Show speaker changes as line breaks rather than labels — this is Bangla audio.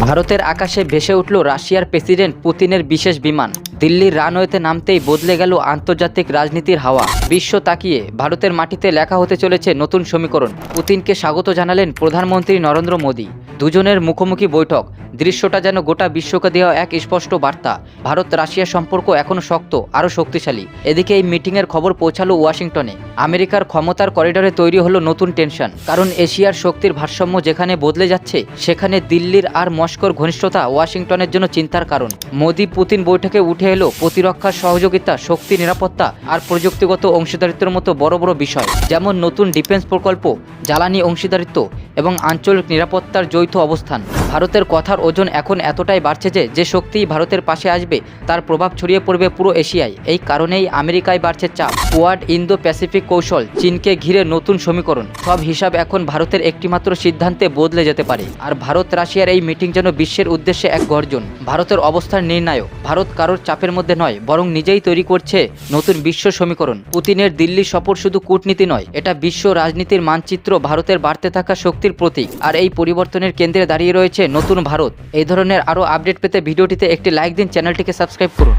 ভারতের আকাশে ভেসে উঠল রাশিয়ার প্রেসিডেন্ট পুতিনের বিশেষ বিমান। দিল্লির রানওয়েতে নামতেই বদলে গেল আন্তর্জাতিক রাজনীতির হাওয়া। বিশ্ব তাকিয়ে ভারতের মাটিতে লেখা হতে চলেছে নতুন সমীকরণ। পুতিনকে স্বাগত জানালেন প্রধানমন্ত্রী নরেন্দ্র মোদী। দুজনের মুখোমুখি বৈঠক, দৃশ্যটা যেন গোটা বিশ্বকে দেওয়া এক স্পষ্ট বার্তা। ভারত রাশিয়া সম্পর্ক এখনও শক্ত, আরও শক্তিশালী। এদিকে এই মিটিংয়ের খবর পৌঁছালো ওয়াশিংটনে। আমেরিকার ক্ষমতার করিডরে তৈরি হলো নতুন টেনশন, কারণ এশিয়ার শক্তির ভারসাম্য যেখানে বদলে যাচ্ছে, সেখানে দিল্লির আর মস্কোর ঘনিষ্ঠতা ওয়াশিংটনের জন্য চিন্তার কারণ। মোদি পুতিন বৈঠকে উঠে এলো প্রতিরক্ষা সহযোগিতা, শক্তি, নিরাপত্তা আর প্রযুক্তিগত অংশীদারিত্বের মতো বড় বড় বিষয়, যেমন নতুন ডিফেন্স প্রকল্প, জ্বালানি অংশীদারিত্ব এবং আঞ্চলিক নিরাপত্তার যৌথ অবস্থান। ভারতের কথার ওজন এখন এতটাই বাড়ছে যে শক্তি ভারতের পাশে আসবে তার প্রভাব ছড়িয়ে পড়বে পুরো এশিয়ায়। এই কারণেই আমেরিকায় বাড়ছে চাপ। কোয়াড ইন্দো প্যাসিফিক কৌশল, চীনকে ঘিরে নতুন সমীকরণ, সব হিসাব এখন ভারতের একটিমাত্র সিদ্ধান্তে বদলে যেতে পারে। আর ভারত রাশিয়ার এই মিটিং যেন বিশ্বের উদ্দেশ্যে এক গর্জন। ভারতের অবস্থান নির্ণায়ক। ভারত কারোর চাপের মধ্যে নয়, বরং নিজেই তৈরি করছে নতুন বিশ্ব সমীকরণ। পুতিনের দিল্লি সফর শুধু কূটনীতি নয়, এটা বিশ্ব রাজনীতির মানচিত্র, ভারতের বাড়তে থাকা শক্তির প্রতীক। আর এই পরিবর্তনের কেন্দ্রে দাঁড়িয়ে রয়েছে নতুন ভারত। এই ধরনের আরও আপডেট পেতে ভিডিওটিতে একটি লাইক দিন, চ্যানেলটিকে সাবস্ক্রাইব করুন।